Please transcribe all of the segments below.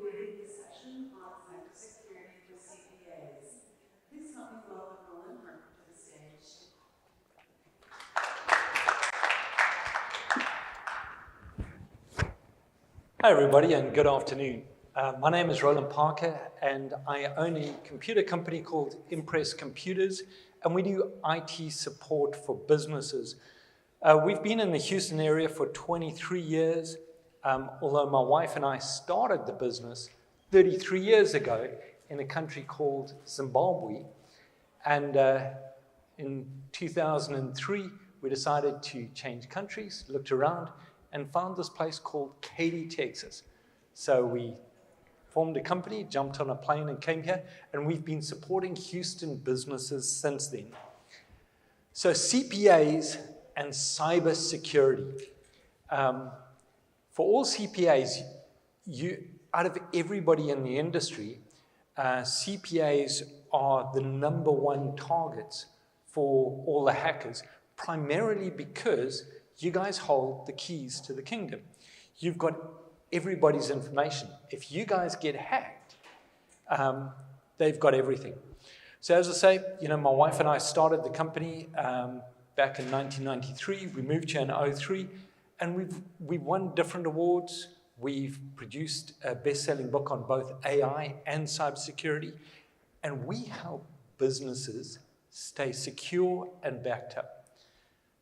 awaiting the session on cybersecurity for CPAs. Please help me welcome Roland to the stage. Hi everybody and good afternoon. My name is Roland Parker and I own a computer company called Impress Computers, and we do IT support for businesses. We've been in the Houston area for 23 years, although my wife and I started the business 33 years ago in a country called Zimbabwe. And in 2003, we decided to change countries, looked around, and found this place called Katy, Texas. So we formed a company, jumped on a plane and came here, and we've been supporting Houston businesses since then. So CPAs and cybersecurity. For all CPAs, out of everybody in the industry, CPAs are the #1 targets for all the hackers, primarily because you guys hold the keys to the kingdom. You've got everybody's information. If you guys get hacked, they've got everything. So as I say, my wife and I started the company back in 1993. We moved here in 2003, and we've won different awards. We've produced a best-selling book on both AI and cybersecurity, and we help businesses stay secure and backed up.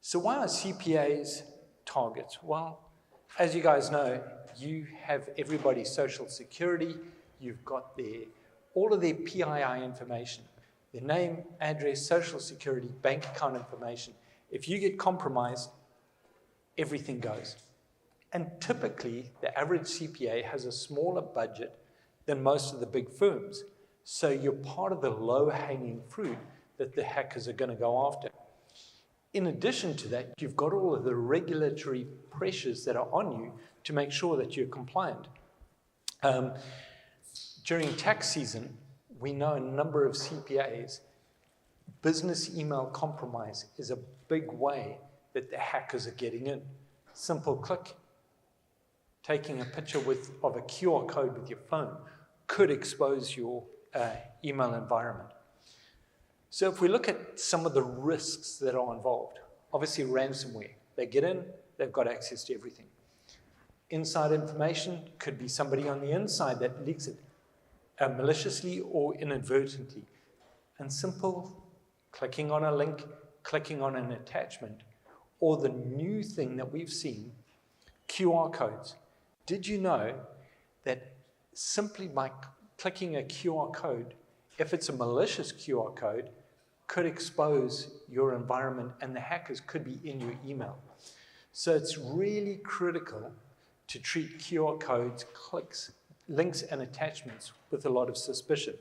So why are CPAs targets? Well, as you guys know, you have everybody's social security. You've got all of their PII information, their name, address, social security, bank account information. If you get compromised, everything goes. And typically, the average CPA has a smaller budget than most of the big firms. So you're part of the low-hanging fruit that the hackers are going to go after. In addition to that, you've got all of the regulatory pressures that are on you to make sure that you're compliant. During tax season, we know a number of CPAs, business email compromise is a big way that the hackers are getting in. Simple click. Taking a picture of a QR code with your phone could expose your email environment. So if we look at some of the risks that are involved, obviously ransomware. They get in, they've got access to everything. Inside information could be somebody on the inside that leaks it maliciously or inadvertently. And simple clicking on a link, clicking on an attachment, or the new thing that we've seen, QR codes. Did you know that simply by clicking a QR code, if it's a malicious QR code, could expose your environment and the hackers could be in your email? So it's really critical to treat QR codes, clicks, links, and attachments with a lot of suspicion.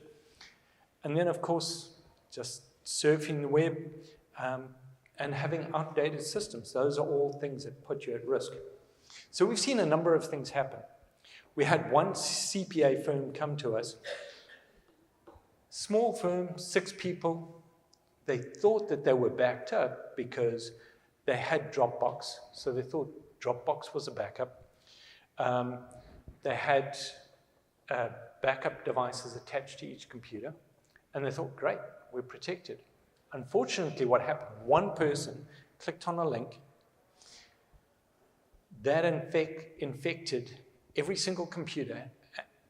And then, of course, just surfing the web and having outdated systems. Those are all things that put you at risk. So we've seen a number of things happen. We had one CPA firm come to us. Small firm, 6 people. They thought that they were backed up because they had Dropbox. So they thought Dropbox was a backup. They had backup devices attached to each computer. And they thought, great, we're protected. Unfortunately, what happened? One person clicked on a link. That infected every single computer,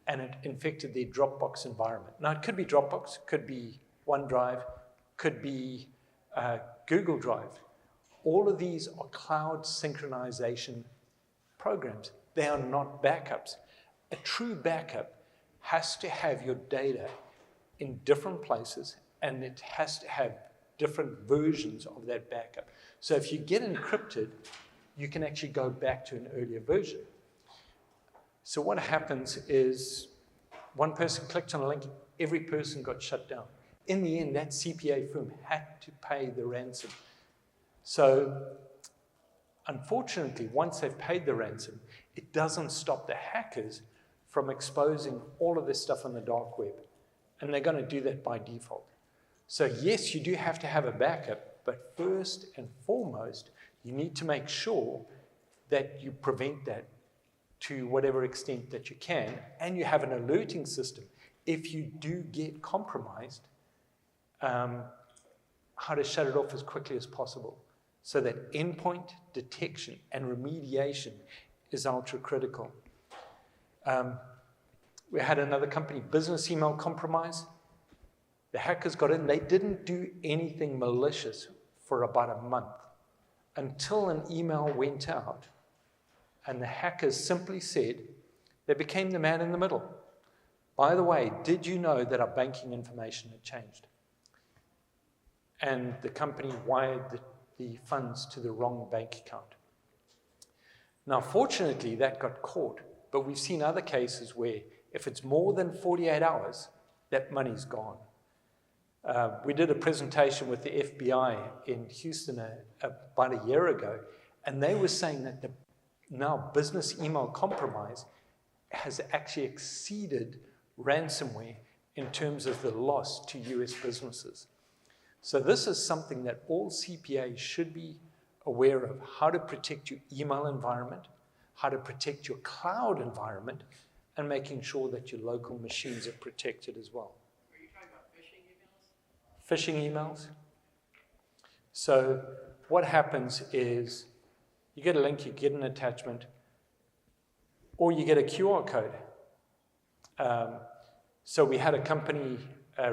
and it infected their Dropbox environment. Now, it could be Dropbox, could be OneDrive, could be Google Drive. All of these are cloud synchronization programs. They are not backups. A true backup has to have your data in different places, and it has to have different versions of that backup. So if you get encrypted, you can actually go back to an earlier version. So what happens is one person clicked on a link, every person got shut down. In the end, that CPA firm had to pay the ransom. So unfortunately, once they've paid the ransom, it doesn't stop the hackers from exposing all of this stuff on the dark web. And they're going to do that by default. So yes, you do have to have a backup, but first and foremost, you need to make sure that you prevent that to whatever extent that you can, and you have an alerting system if you do get compromised, how to shut it off as quickly as possible, so that endpoint detection and remediation is ultra critical. We had another company, business email compromise. The hackers got in. They didn't do anything malicious for about a month until an email went out, and the hackers simply said, they became the man in the middle. By the way, did you know that our banking information had changed? And the company wired the funds to the wrong bank account. Now, fortunately, that got caught, but we've seen other cases where if it's more than 48 hours, that money's gone. We did a presentation with the FBI in Houston about a year ago, and they were saying that the now business email compromise has actually exceeded ransomware in terms of the loss to US businesses. So this is something that all CPAs should be aware of, how to protect your email environment, how to protect your cloud environment, and making sure that your local machines are protected as well. Are you talking about phishing emails? Phishing emails. So what happens is you get a link, you get an attachment, or you get a QR code. So we had a company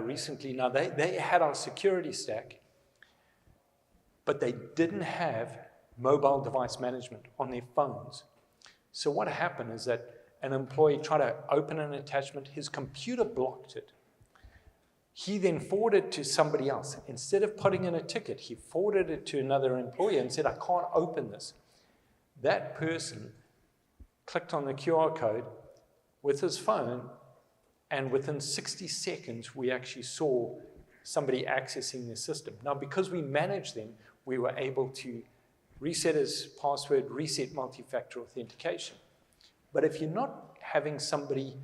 recently, now they had our security stack, but they didn't have mobile device management on their phones. So what happened is that an employee tried to open an attachment, his computer blocked it. He then forwarded it to somebody else. Instead of putting in a ticket, he forwarded it to another employee and said, I can't open this. That person clicked on the QR code with his phone, and within 60 seconds, we actually saw somebody accessing the system. Now, because we managed them, we were able to reset his password, reset multi-factor authentication. But if you're not having somebody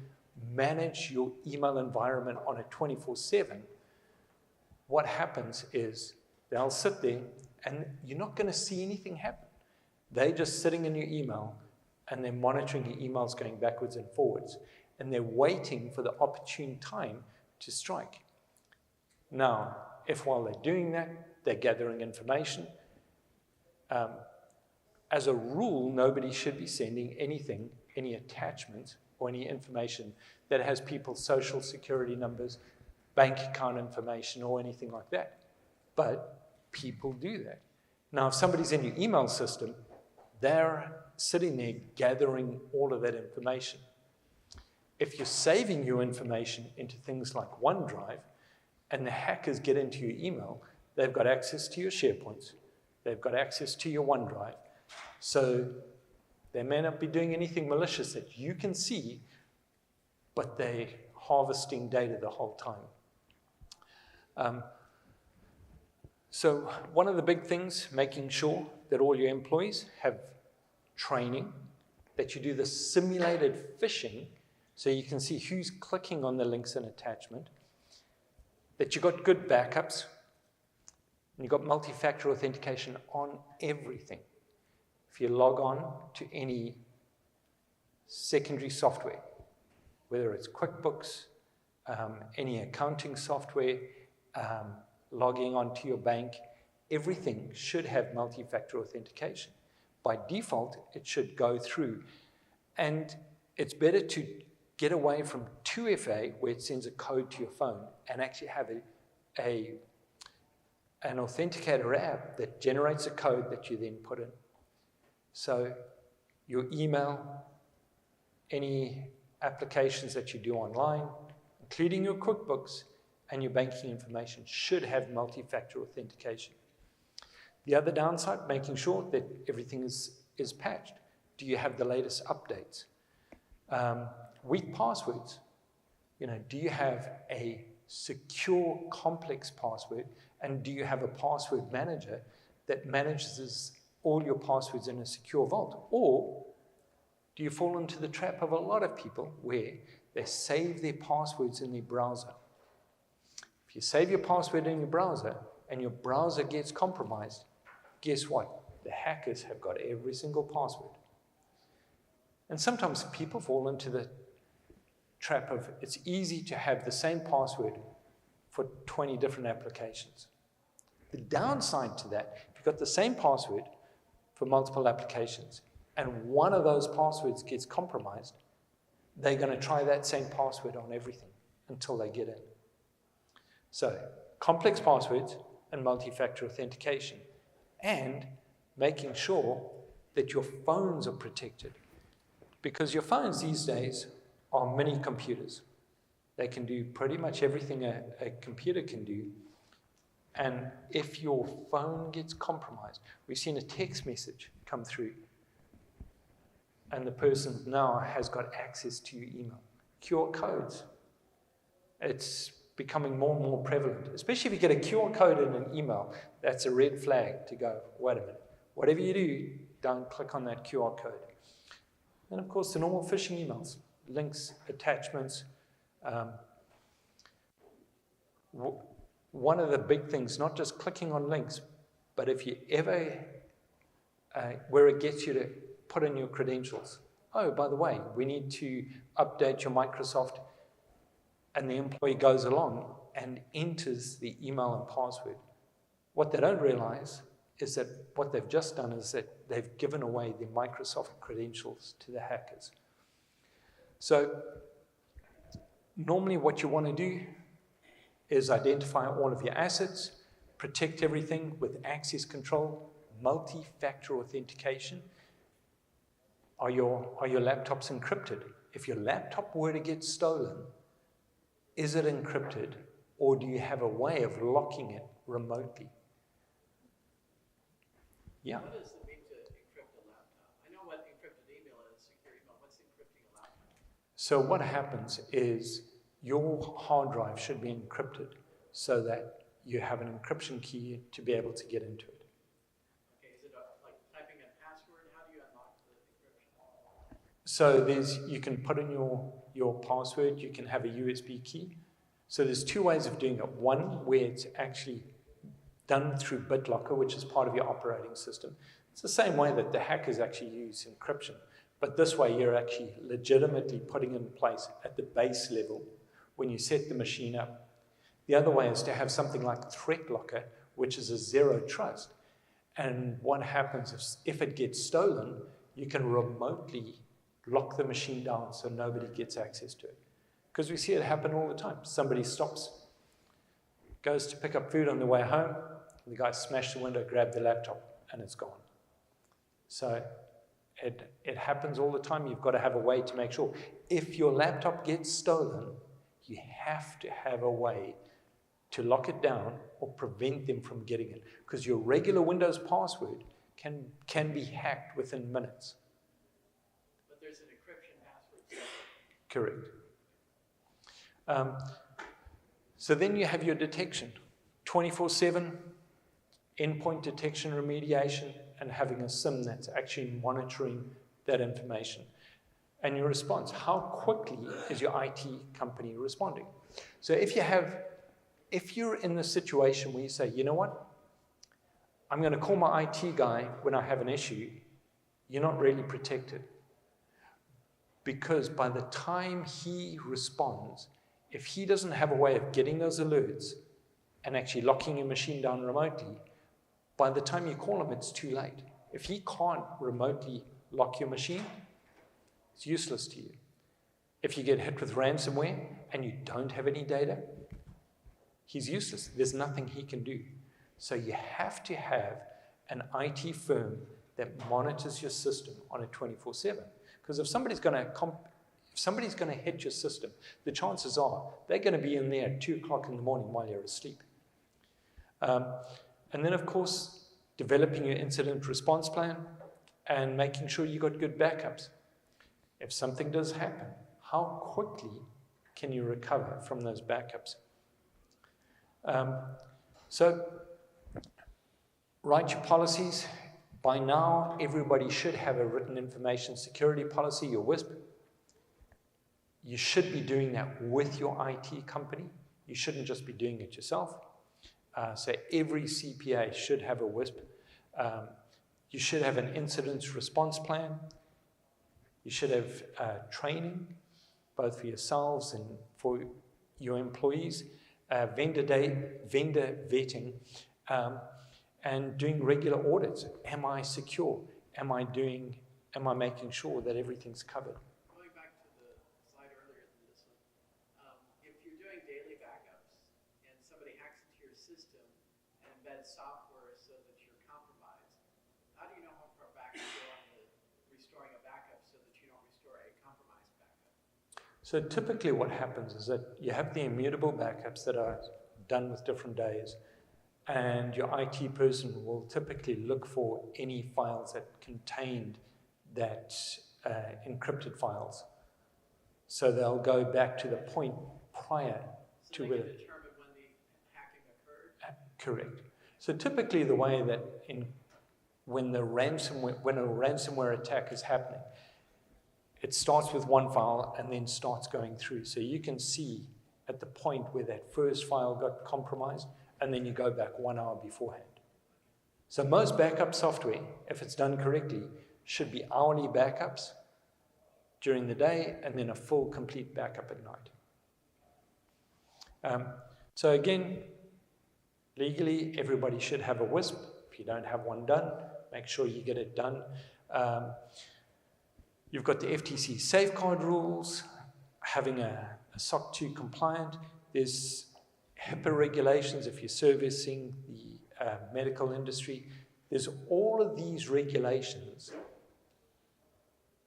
manage your email environment on a 24/7, what happens is they'll sit there and you're not going to see anything happen. They're just sitting in your email and they're monitoring your emails going backwards and forwards, and they're waiting for the opportune time to strike. Now, if while they're doing that, they're gathering information, as a rule, nobody should be sending anything, any attachments or any information that has people's social security numbers, bank account information, or anything like that. But people do that. Now, if somebody's in your email system, they're sitting there gathering all of that information. If you're saving your information into things like OneDrive, and the hackers get into your email, they've got access to your SharePoints, they've got access to your OneDrive. So they may not be doing anything malicious that you can see, but they're harvesting data the whole time. So one of the big things, making sure that all your employees have training, that you do the simulated phishing, so you can see who's clicking on the links and attachment, that you've got good backups, and you've got multi-factor authentication on everything. If you log on to any secondary software, whether it's QuickBooks, any accounting software, logging onto your bank, everything should have multi-factor authentication. By default, it should go through. And it's better to get away from 2FA, where it sends a code to your phone, and actually have an authenticator app that generates a code that you then put in. So your email, any applications that you do online, including your QuickBooks and your banking information, should have multi-factor authentication. The other downside, making sure that everything is patched. Do you have the latest updates? Weak passwords. Do you have a secure, complex password, and do you have a password manager that manages all your passwords in a secure vault? Or do you fall into the trap of a lot of people where they save their passwords in their browser? If you save your password in your browser and your browser gets compromised, guess what? The hackers have got every single password. And sometimes people fall into the trap of it's easy to have the same password for 20 different applications. The downside to that, if you've got the same password for multiple applications and one of those passwords gets compromised, they're going to try that same password on everything until they get in. So, complex passwords and multi-factor authentication, and making sure that your phones are protected. Because your phones these days are mini computers. They can do pretty much everything a computer can do. And if your phone gets compromised, we've seen a text message come through, and the person now has got access to your email. QR codes. It's becoming more and more prevalent, especially if you get a QR code in an email. That's a red flag to go, wait a minute. Whatever you do, don't click on that QR code. And of course, the normal phishing emails, links, attachments. One of the big things, not just clicking on links, but if you ever, where it gets you to put in your credentials. Oh, by the way, we need to update your Microsoft, and the employee goes along and enters the email and password. What they don't realize is that what they've just done is that they've given away the Microsoft credentials to the hackers. So normally what you want to do is identify all of your assets, protect everything with access control, multi-factor authentication. Are your laptops encrypted? If your laptop were to get stolen, is it encrypted, or do you have a way of locking it remotely? Yeah. What does it mean to encrypt a laptop? I know what encrypted email is, secure email. What's encrypting a laptop? So what happens is your hard drive should be encrypted so that you have an encryption key to be able to get into it. Okay, is it like typing a password? How do you unlock the encryption? So you can put in your password, you can have a USB key. So there's two ways of doing it. One, where it's actually done through BitLocker, which is part of your operating system. It's the same way that the hackers actually use encryption. But this way, you're actually legitimately putting in place at the base level when you set the machine up. The other way is to have something like Threat Locker, which is a zero trust. And what happens is if it gets stolen, you can remotely lock the machine down so nobody gets access to it. Because we see it happen all the time. Somebody stops, goes to pick up food on the way home, the guy smashed the window, grabbed the laptop, and it's gone. So it happens all the time. You've got to have a way to make sure. If your laptop gets stolen, you have to have a way to lock it down or prevent them from getting it. Because your regular Windows password can be hacked within minutes. But there's an encryption password. Correct. So then you have your detection, 24/7, endpoint detection remediation, and having a SIM that's actually monitoring that information. And your response, how quickly is your IT company responding? So if you're in the situation where you say, you know what, I'm going to call my IT guy when I have an issue, you're not really protected. Because by the time he responds, if he doesn't have a way of getting those alerts and actually locking your machine down remotely, by the time you call him, it's too late. If he can't remotely lock your machine, it's useless to you. If you get hit with ransomware and you don't have any data, he's useless. There's nothing he can do. So you have to have an IT firm that monitors your system on a 24/7. Because if somebody's going to hit your system, the chances are they're going to be in there at 2 o'clock in the morning while you're asleep. And then, of course, developing your incident response plan and making sure you got good backups. If something does happen, how quickly can you recover from those backups? So write your policies. By now, everybody should have a written information security policy, your WISP. You should be doing that with your IT company. You shouldn't just be doing it yourself. So every CPA should have a WISP. You should have an incident response plan. You should have training, both for yourselves and for your employees, vendor vetting, and doing regular audits. Am I secure? Am I making sure that everything's covered? Going back to the slide earlier than this one, if you're doing daily backups and somebody hacks into your system and embeds software so that you're compromised, how do you know how far back to go on the restoring a backup so that you don't restore a compromised backup? So typically what happens is that you have the immutable backups that are done with different days, and your IT person will typically look for any files that contained that encrypted files. So they'll go back to the point prior to So where... they can determine when the hacking occurred? Correct. So typically the way that when a ransomware attack is happening, it starts with one file and then starts going through. So you can see at the point where that first file got compromised, and then you go back 1 hour beforehand. So most backup software, if it's done correctly, should be hourly backups during the day and then a full, complete backup at night. So again, legally, everybody should have a WISP. If you don't have one done, make sure you get it done. You've got the FTC safeguard rules, having a SOC 2 compliant. There's HIPAA regulations if you're servicing the medical industry. There's all of these regulations,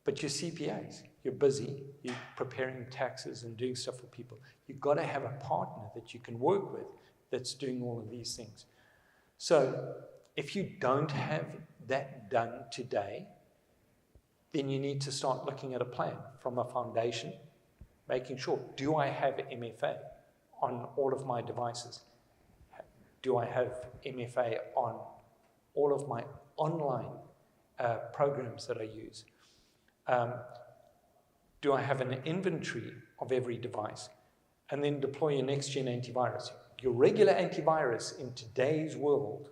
but you're CPAs. You're busy. You're preparing taxes and doing stuff for people. You've got to have a partner that you can work with that's doing all of these things. So if you don't have that done today, then you need to start looking at a plan from a foundation, making sure, do I have MFA on all of my devices? Do I have MFA on all of my online programs that I use? Do I have an inventory of every device? And then deploy your next-gen antivirus. Your regular antivirus in today's world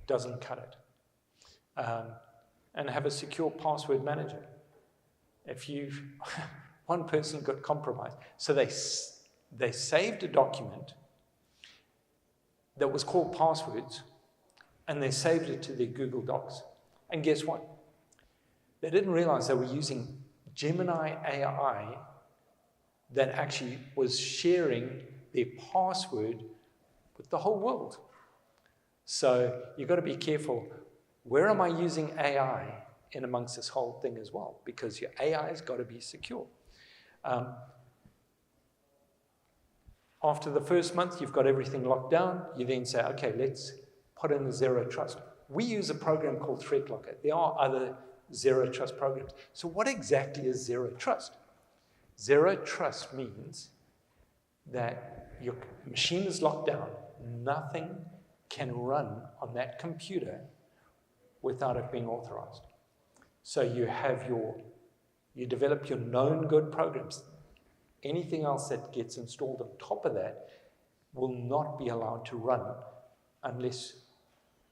doesn't cut it. And have a secure password manager. If one person got compromised, so they saved a document that was called passwords, and they saved it to their Google Docs. And guess what? They didn't realize they were using Gemini AI that actually was sharing their password with the whole world. So you've got to be careful. Where am I using AI in amongst this whole thing as well? Because your AI has got to be secure. After the first month, you've got everything locked down. You then say, okay, let's put in the zero trust. We use a program called Threat Locker. There are other zero trust programs. So what exactly is zero trust? Zero trust means that your machine is locked down. Nothing can run on that computer without it being authorized. So you develop your known good programs. Anything else that gets installed on top of that will not be allowed to run unless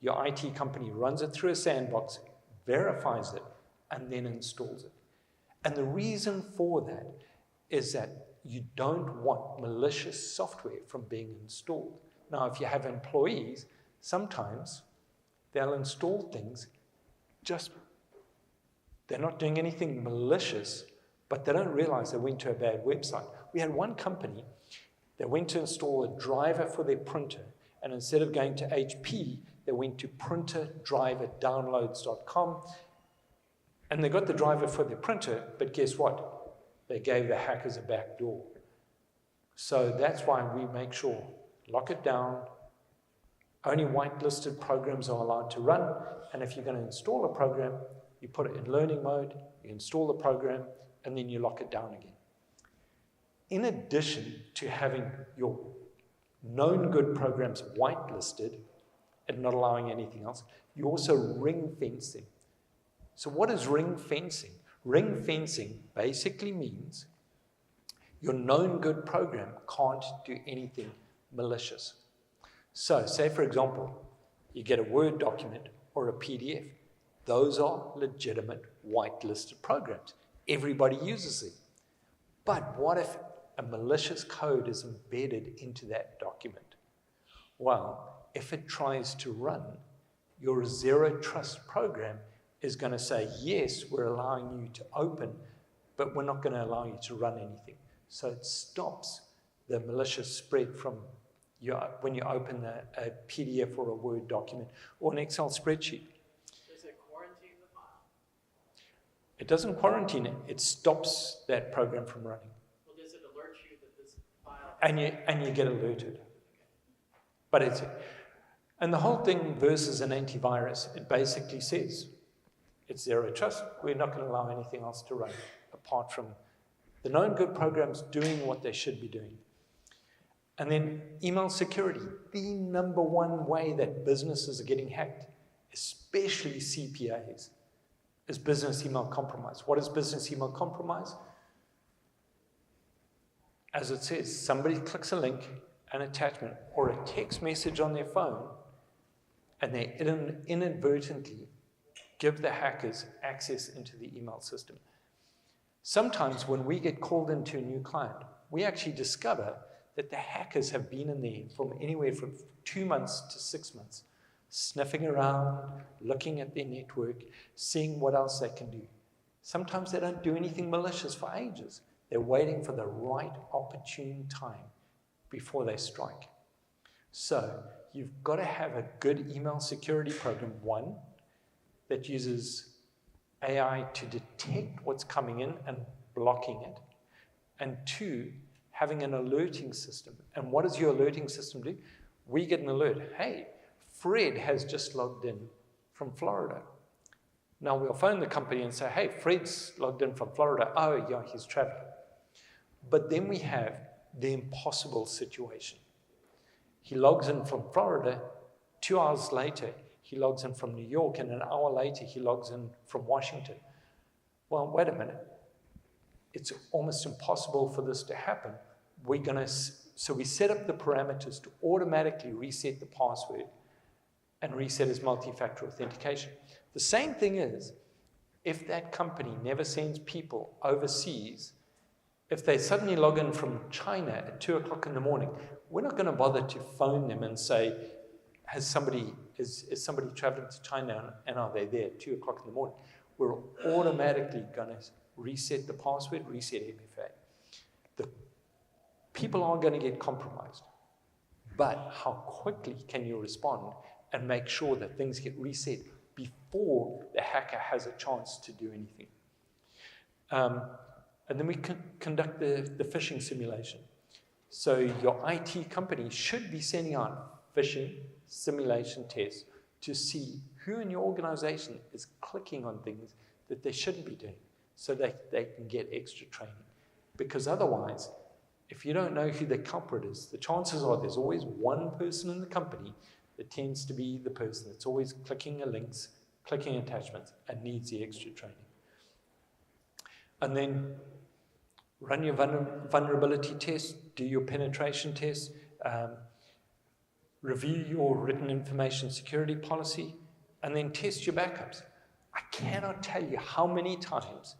your IT company runs it through a sandbox, verifies it, and then installs it. And the reason for that is that you don't want malicious software from being installed. Now, if you have employees, sometimes they'll install things they're not doing anything malicious, but they don't realize they went to a bad website. We had one company that went to install a driver for their printer, and instead of going to HP, they went to printerdriverdownloads.com, and they got the driver for their printer, but guess what? They gave the hackers a back door. So that's why we make sure, lock it down, only whitelisted programs are allowed to run, and if you're going to install a program, you put it in learning mode, you install the program, and then you lock it down again. In addition to having your known good programs whitelisted and not allowing anything else, you also ring fence them. So what is ring fencing? Ring fencing basically means your known good program can't do anything malicious. So say, for example, you get a Word document or a PDF. Those are legitimate whitelisted programs. Everybody uses them. But what if a malicious code is embedded into that document? Well, if it tries to run, your zero trust program is going to say, yes, we're allowing you to open, but we're not going to allow you to run anything. So it stops the malicious spread from when you open a PDF or a Word document or an Excel spreadsheet. Does it quarantine the file? It doesn't quarantine it. It stops that program from running. Well, does it alert you that this file... And you get alerted. But and the whole thing versus an antivirus, it basically says, it's zero trust. We're not going to allow anything else to run apart from the known good programs doing what they should be doing. And then email security, the number one way that businesses are getting hacked, especially CPAs, is business email compromise. What is business email compromise? As it says, somebody clicks a link, an attachment, or a text message on their phone, and they inadvertently give the hackers access into the email system. Sometimes when we get called into a new client, we actually discover that the hackers have been in there from anywhere from 2 months to 6 months, sniffing around, looking at their network, seeing what else they can do. Sometimes they don't do anything malicious for ages. They're waiting for the right opportune time before they strike. So you've got to have a good email security program, one, that uses AI to detect what's coming in and blocking it, and two, having an alerting system. And what does your alerting system do? We get an alert. Hey, Fred has just logged in from Florida. Now we'll phone the company and say, hey, Fred's logged in from Florida. Oh, yeah, he's traveling. But then we have the impossible situation. He logs in from Florida. 2 hours later, he logs in from New York, and an hour later, he logs in from Washington. Well, wait a minute. It's almost impossible for this to happen. So we set up the parameters to automatically reset the password and reset his multi-factor authentication. The same thing is, if that company never sends people overseas, if they suddenly log in from China at 2 o'clock in the morning, we're not going to bother to phone them and say, is somebody traveling to China and are they there at 2 o'clock in the morning? We're automatically going to reset the password, reset MFA. The people are going to get compromised. But how quickly can you respond and make sure that things get reset before the hacker has a chance to do anything? And then we conduct the phishing simulation. So your IT company should be sending out phishing simulation tests to see who in your organization is clicking on things that they shouldn't be doing, so that they can get extra training. Because otherwise, if you don't know who the culprit is, the chances are there's always one person in the company that tends to be the person that's always clicking links, clicking attachments, and needs the extra training. And then run your vulnerability test, do your penetration test, review your written information security policy, and then test your backups. I cannot tell you how many times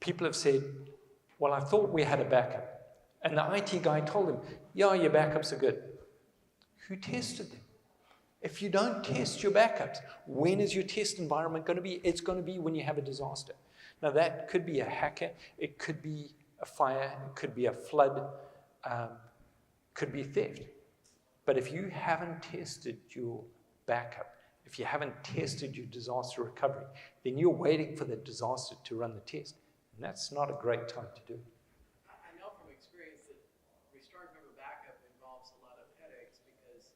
people have said, well, I thought we had a backup. And the IT guy told them, yeah, your backups are good. Who tested them? If you don't test your backups, when is your test environment going to be? It's going to be when you have a disaster. Now, that could be a hacker. It could be a fire. It could be a flood. Could be theft. But if you haven't tested your backup, if you haven't tested your disaster recovery, then you're waiting for the disaster to run the test. And that's not a great time to do it. I know from experience that restoring from a backup involves a lot of headaches because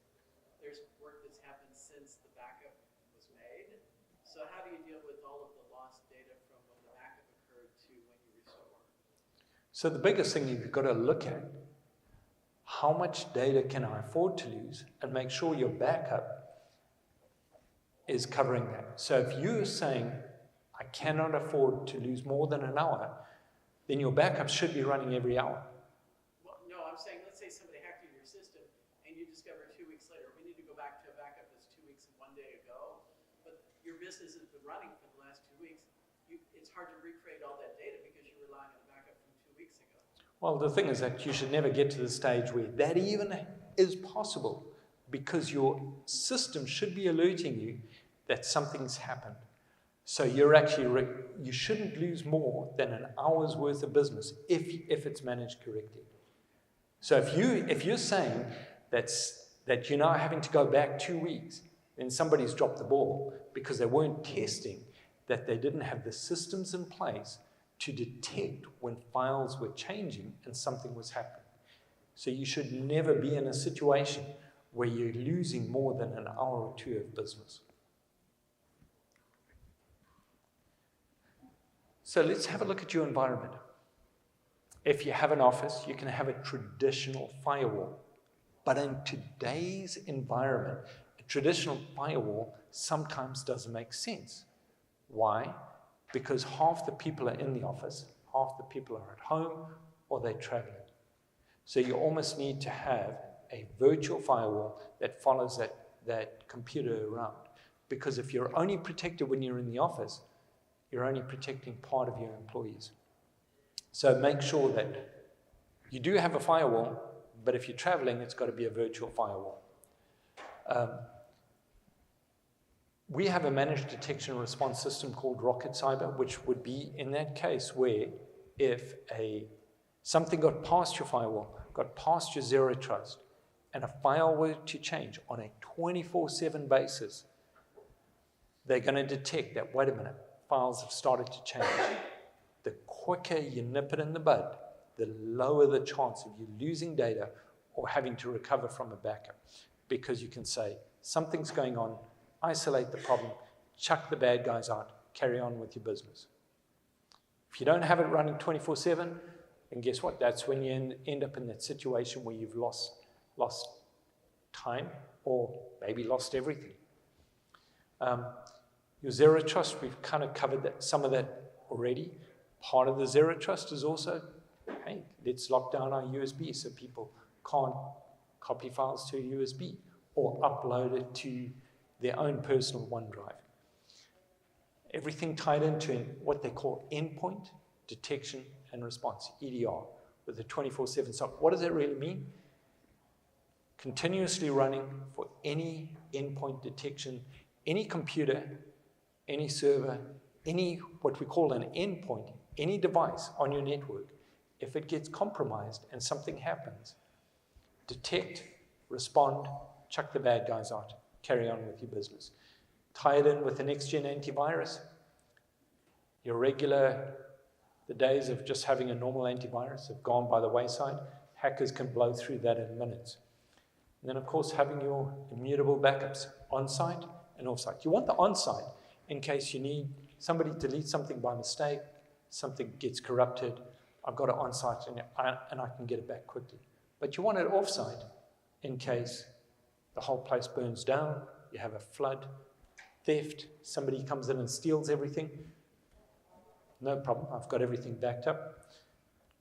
there's work that's happened since the backup was made. So how do you deal with all of the lost data from when the backup occurred to when you restore? So the biggest thing you've got to look at, how much data can I afford to lose, and make sure your backup is covering that. So if you're saying, I cannot afford to lose more than an hour, then your backup should be running every hour. Well, no, I'm saying, let's say somebody hacked into your system and you discover 2 weeks later, we need to go back to a backup that's 2 weeks and 1 day ago, but your business has been running for the last 2 weeks. it's hard to recreate all that data because you're relying on a backup from 2 weeks ago. Well, the thing is that you should never get to the stage where that even is possible, because your system should be alerting you that something's happened. So you're actually, you shouldn't lose more than an hour's worth of business if it's managed correctly. So if you're saying that you're now having to go back 2 weeks, then somebody's dropped the ball because they weren't testing that they didn't have the systems in place to detect when files were changing and something was happening. So you should never be in a situation where you're losing more than an hour or two of business. So let's have a look at your environment. If you have an office, you can have a traditional firewall. But in today's environment, a traditional firewall sometimes doesn't make sense. Why? Because half the people are in the office, half the people are at home, or they're traveling. So you almost need to have a virtual firewall that follows that computer around. Because if you're only protected when you're in the office, you're only protecting part of your employees. So make sure that you do have a firewall, but if you're traveling, it's got to be a virtual firewall. We have a managed detection and response system called Rocket Cyber, which would be in that case where if something got past your firewall, got past your zero trust, and a file were to change on a 24/7 basis, they're going to detect that, wait a minute, files have started to change. The quicker you nip it in the bud, the lower the chance of you losing data or having to recover from a backup. Because you can say, something's going on, isolate the problem, chuck the bad guys out, carry on with your business. If you don't have it running 24/7, then guess what? That's when you end up in that situation where you've lost time or maybe lost everything. Your zero trust, we've kind of covered some of that already. Part of the zero trust is also, hey, let's lock down our USB so people can't copy files to a USB or upload it to their own personal OneDrive. Everything tied into what they call endpoint detection and response, EDR, with the 24/7 software. What does that really mean? Continuously running for any endpoint detection, any computer, any server, any what we call an endpoint, any device on your network. If it gets compromised and something happens, detect, respond, chuck the bad guys out, carry on with your business. Tie it in with the next-gen antivirus. The days of just having a normal antivirus have gone by the wayside. Hackers can blow through that in minutes. And then, of course, having your immutable backups on-site and off-site. You want the on-site in case you need somebody to delete something by mistake, something gets corrupted. I've got it on-site and I can get it back quickly. But you want it off-site in case the whole place burns down, you have a flood, theft, somebody comes in and steals everything. No problem, I've got everything backed up.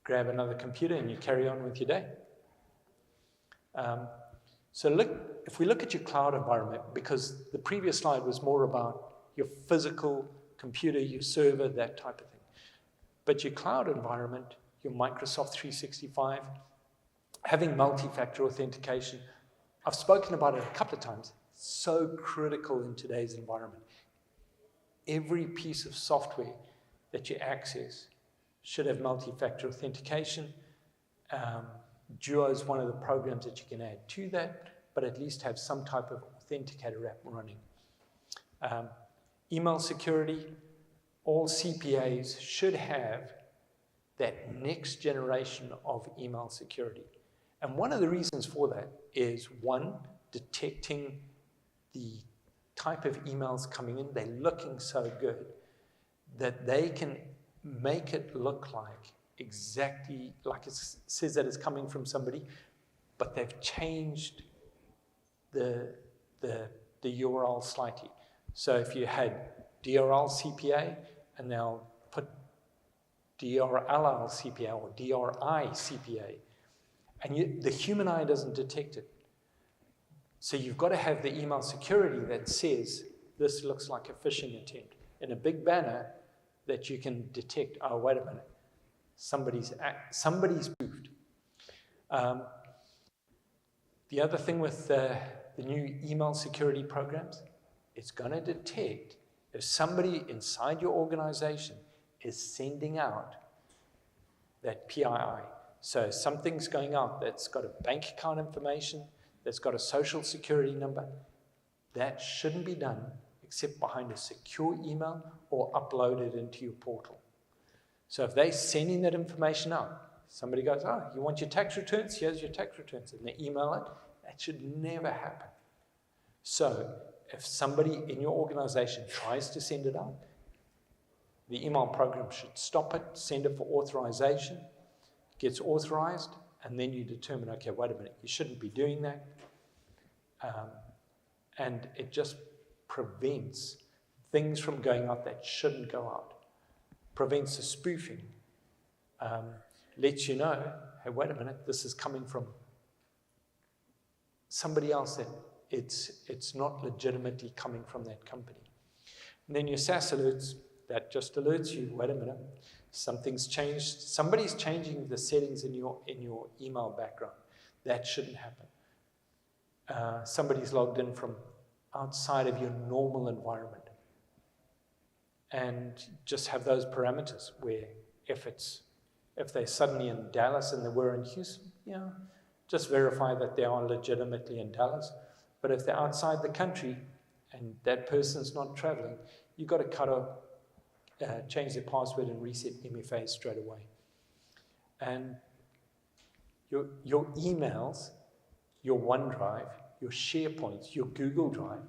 Grab another computer and you carry on with your day. If we look at your cloud environment, because the previous slide was more about your physical computer, your server, that type of thing. But your cloud environment, your Microsoft 365, having multi-factor authentication, I've spoken about it a couple of times, so critical in today's environment. Every piece of software that you access should have multi-factor authentication. Duo is one of the programs that you can add to that, but at least have some type of authenticator app running. Email security, all CPAs should have that next generation of email security. And one of the reasons for that is, one, detecting the type of emails coming in. They're looking so good that they can make it look like exactly like it says that it's coming from somebody, but they've changed the URL slightly. So if you had DRL CPA and they'll put DRLL CPA or DRI CPA, and the human eye doesn't detect it. So you've got to have the email security that says this looks like a phishing attempt. In a big banner, that you can detect, oh, wait a minute, somebody's spoofed. The other thing with the new email security programs, it's going to detect if somebody inside your organization is sending out that PII. So something's going out that's got a bank account information, that's got a social security number. That shouldn't be done except behind a secure email or uploaded into your portal. So if they're sending that information out, somebody goes, oh, you want your tax returns? Here's your tax returns. And they email it. That should never happen. So if somebody in your organization tries to send it out, the email program should stop it, send it for authorization, gets authorized, and then you determine, okay, wait a minute, you shouldn't be doing that. And it just prevents things from going out that shouldn't go out. Prevents the spoofing. Lets you know, hey, wait a minute, this is coming from somebody else that it's not legitimately coming from that company. And then your SAS alerts, that just alerts you, wait a minute, something's changed. Somebody's changing the settings in your email background. That shouldn't happen. Somebody's logged in from outside of your normal environment. And just have those parameters where if they're suddenly in Dallas and they were in Houston, just verify that they are legitimately in Dallas. But if they're outside the country and that person's not traveling, you've got to change their password and reset MFA straight away. And your emails, your OneDrive, your SharePoints, your Google Drive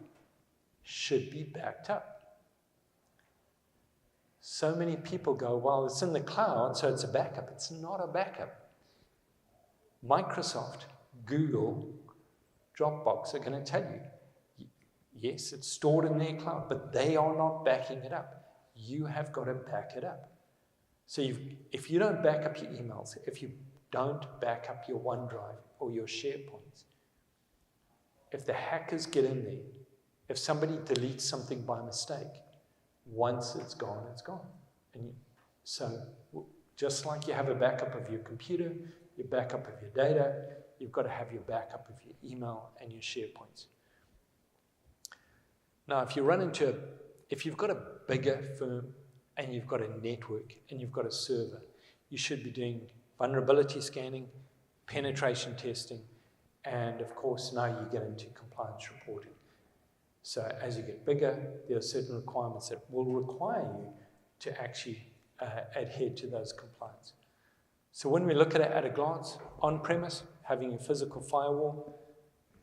should be backed up. So many people go, well, it's in the cloud, so it's a backup. It's not a backup. Microsoft, Google, Dropbox are going to tell you, yes, it's stored in their cloud, but they are not backing it up. You have got to back it up. So if you don't back up your emails, if you don't back up your OneDrive or your SharePoints, if the hackers get in there, if somebody deletes something by mistake, once it's gone, it's gone. And so just like you have a backup of your computer, your backup of your data, you've got to have your backup of your email and your SharePoints. Now, if you've got a bigger firm and you've got a network and you've got a server, you should be doing vulnerability scanning, penetration testing, and of course, now you get into compliance reporting. So as you get bigger, there are certain requirements that will require you to actually adhere to those compliance. So when we look at it at a glance, on-premise, having a physical firewall,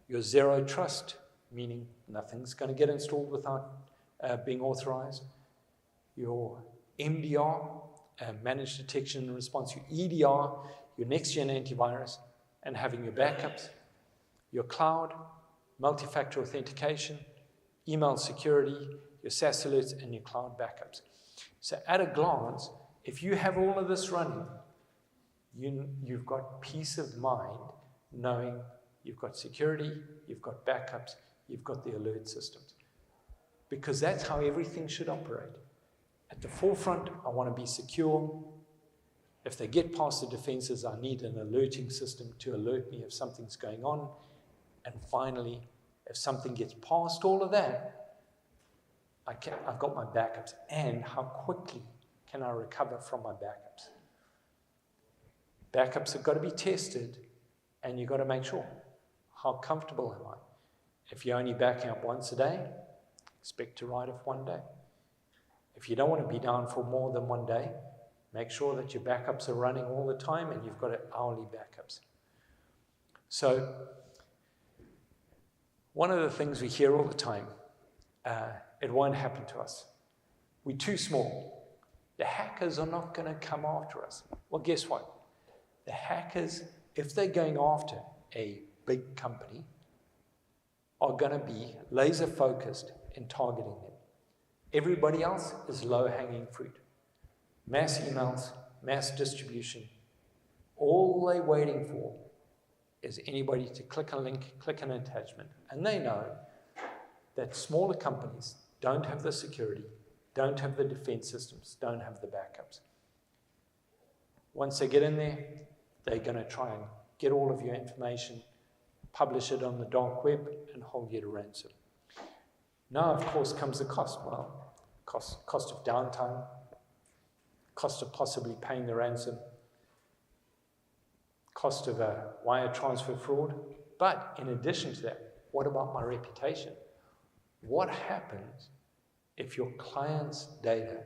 your zero trust, meaning nothing's going to get installed without being authorized, your MDR, managed detection and response, your EDR, your next-gen antivirus, and having your backups, your cloud, multi-factor authentication, email security, your SAS alerts, and your cloud backups. So at a glance, if you have all of this running, you've got peace of mind knowing you've got security, you've got backups, you've got the alert systems. Because that's how everything should operate. At the forefront, I want to be secure. If they get past the defenses, I need an alerting system to alert me if something's going on. And finally, if something gets past all of that, I've got my backups. And how quickly can I recover from my backups? Backups have got to be tested, and you've got to make sure, how comfortable am I? If you're only backing up once a day, expect to write off one day. If you don't want to be down for more than one day, make sure that your backups are running all the time and you've got hourly backups. So one of the things we hear all the time, it won't happen to us. We're too small. The hackers are not going to come after us. Well, guess what? The hackers, if they're going after a big company, are going to be laser focused in targeting them. Everybody else is low-hanging fruit. Mass emails, mass distribution. All they're waiting for is anybody to click a link, click an attachment. And they know that smaller companies don't have the security, don't have the defense systems, don't have the backups. Once they get in there, they're going to try and get all of your information, publish it on the dark web, and hold you to ransom. Now, of course, comes the cost. Well, cost of downtime, cost of possibly paying the ransom, cost of a wire transfer fraud. But in addition to that, what about my reputation? What happens if your client's data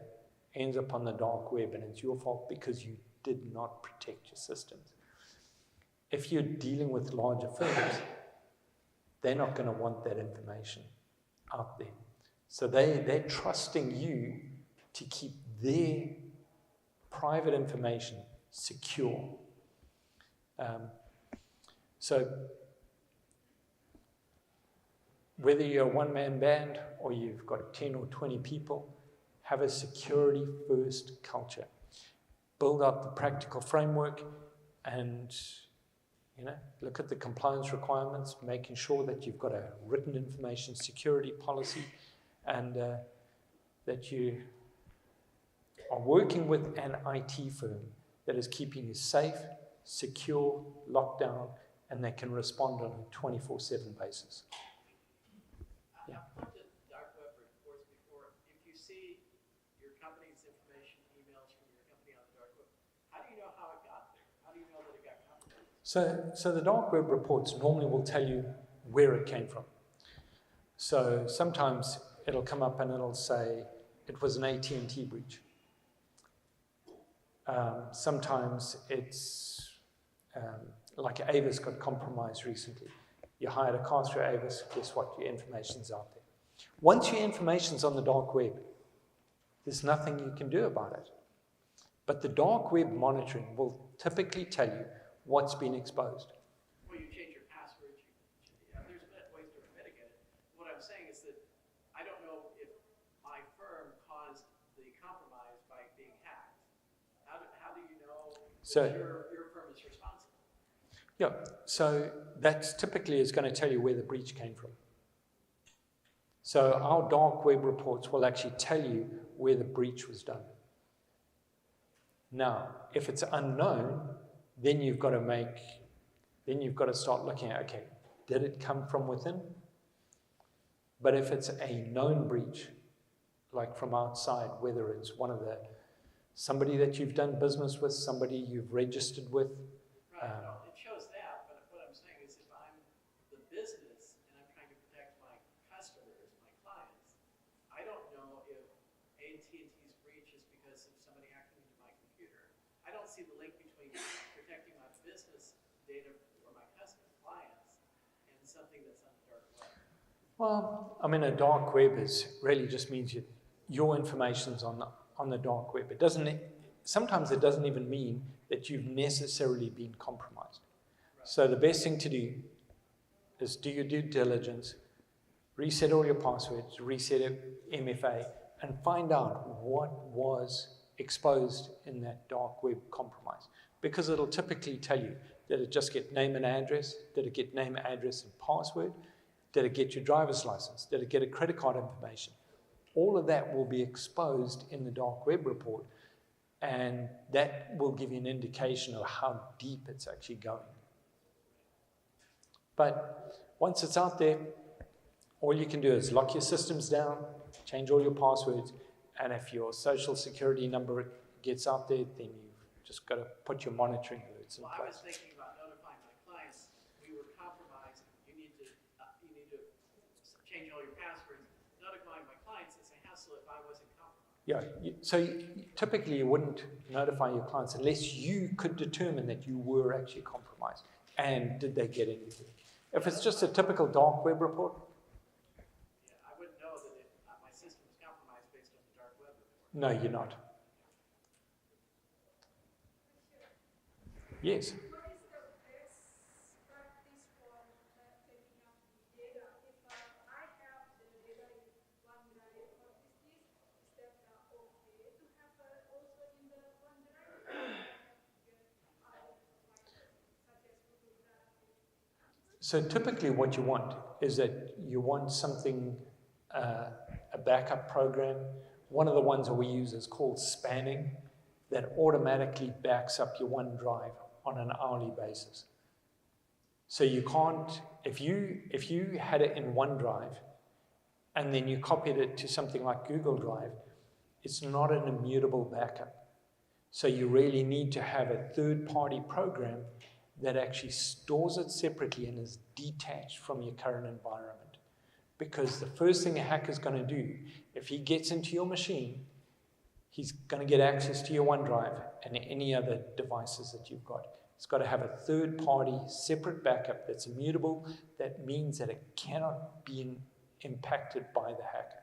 ends up on the dark web and it's your fault because you did not protect your systems? If you're dealing with larger firms, they're not going to want that information out there. So they're trusting you to keep their private information secure. So whether you're a one-man band or you've got 10 or 20 people, have a security-first culture. Build out the practical framework and look at the compliance requirements, making sure that you've got a written information security policy and that you are working with an IT firm that is keeping you safe, secure, locked down, and that can respond on a 24/7 basis. I've looked at dark web reports before. If you see your company's information, emails from your company on the dark web, how do you know how it got there? How do you know that it got compromised? So the dark web reports normally will tell you where it came from. So sometimes it'll come up and it'll say it was an AT&T breach. Sometimes it's like Avis got compromised recently. You hired a car through Avis, guess what? Your information's out there. Once your information's on the dark web, there's nothing you can do about it. But the dark web monitoring will typically tell you what's been exposed. Well, you change your password. There's ways to mitigate it. What I'm saying is that I don't know if my firm caused the compromise by being hacked. How do you know that your firm is responsible? Yeah, so that typically is going to tell you where the breach came from. So our dark web reports will actually tell you where the breach was done. Now, if it's unknown, then you've got to start looking at, okay, did it come from within? But if it's a known breach, like from outside, whether it's somebody that you've done business with, somebody you've registered with. Right, no, it shows that, but what I'm saying is if I'm the business and I'm trying to protect my customers, my clients, I don't know if AT&T's breach is because of somebody hacking into my computer. I don't see the link between protecting my business data for my clients and something that's on the dark web. Well, I mean, a dark web really just means your information's on the dark web. Sometimes it doesn't even mean that you've necessarily been compromised. Right. So the best thing to do is do your due diligence, reset all your passwords, reset MFA, and find out what was exposed in that dark web compromise. Because it'll typically tell you, did it just get name and address? Did it get name, address, and password? Did it get your driver's license? Did it get a credit card information? All of that will be exposed in the dark web report, and that will give you an indication of how deep it's actually going. But once it's out there, all you can do is lock your systems down, change all your passwords, and if your social security number gets out there, then you've just got to put your monitoring alerts in place. I was thinking about notifying my clients, we were compromised, you need to change all your passwords. Notifying my clients, it's a hassle if I wasn't compromised. Yeah, so typically you wouldn't notify your clients unless you could determine that you were actually compromised. And did they get anything? If it's just a typical dark web report. Yeah, I wouldn't know that my system was compromised based on the dark web report. No, you're not. Yes. What is the best practice for taking up the data? If I have the data in OneDrive, what is this? Is that okay to have also in the OneDrive? So typically what you want is that you want something, a backup program One of the ones that we use is called spanning, that automatically backs up your OneDrive on an hourly basis. So you can't, if you had it in OneDrive and then you copied it to something like Google Drive, it's not an immutable backup. So you really need to have a third-party program that actually stores it separately and is detached from your current environment. Because the first thing a hacker's going to do, if he gets into your machine, he's going to get access to your OneDrive and any other devices that you've got. It's got to have a third-party separate backup that's immutable. That means that it cannot be impacted by the hacker.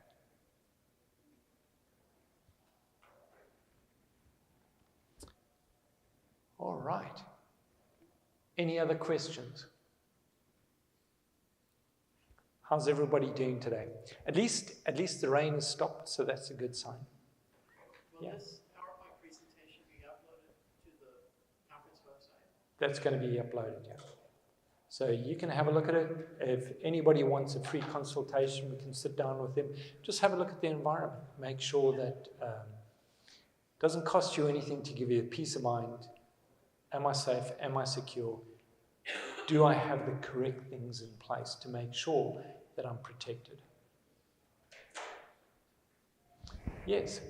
All right. Any other questions? How's everybody doing today? At least the rain has stopped, so that's a good sign. Will this PowerPoint presentation be uploaded to the conference website? That's going to be uploaded, yeah. So you can have a look at it. If anybody wants a free consultation, we can sit down with them. Just have a look at the environment. Make sure that it doesn't cost you anything to give you a peace of mind. Am I safe? Am I secure? Do I have the correct things in place to make sure that I'm protected? Yes.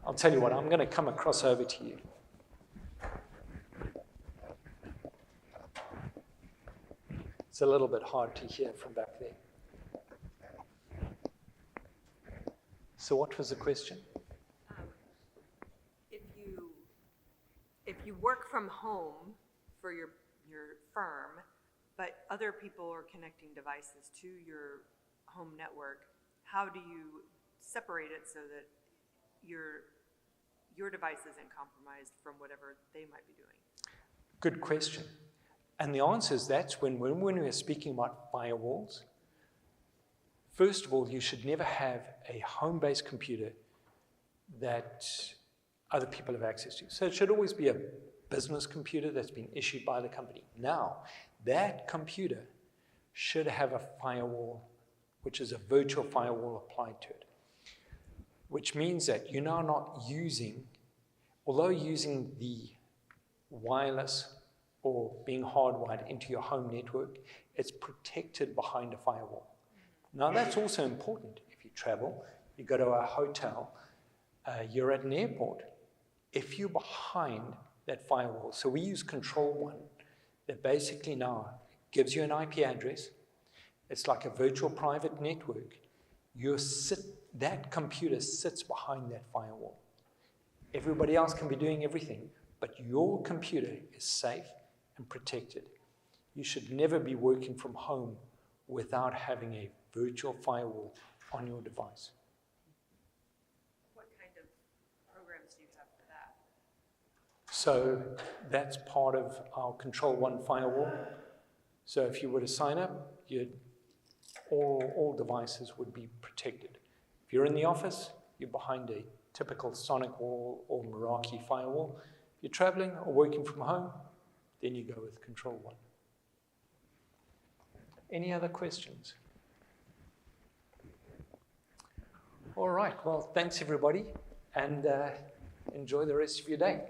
I'll tell you what, I'm going to come across over to you. It's a little bit hard to hear from back there. So what was the question? If you work from home for your firm, but other people are connecting devices to your home network, how do you separate it so that your device isn't compromised from whatever they might be doing? Good question. And the answer is that's when we're speaking about firewalls. First of all, you should never have a home-based computer that other people have access to. So it should always be a business computer that's been issued by the company. Now, that computer should have a firewall, which is a virtual firewall applied to it, which means that you're now not using, although using the wireless or being hardwired into your home network, it's protected behind a firewall. Now, that's also important. If you travel, you go to a hotel, you're at an airport. If you're behind that firewall, so we use Control One, that basically now gives you an IP address. It's like a virtual private network. That computer sits behind that firewall. Everybody else can be doing everything, but your computer is safe and protected. You should never be working from home without having a virtual firewall on your device. What kind of programs do you have for that? So that's part of our Control One firewall. So if you were to sign up, all devices would be protected. If you're in the office, you're behind a typical Sonic wall or Meraki firewall. If you're traveling or working from home, then you go with Control One. Any other questions? All right, well, thanks everybody, and enjoy the rest of your day.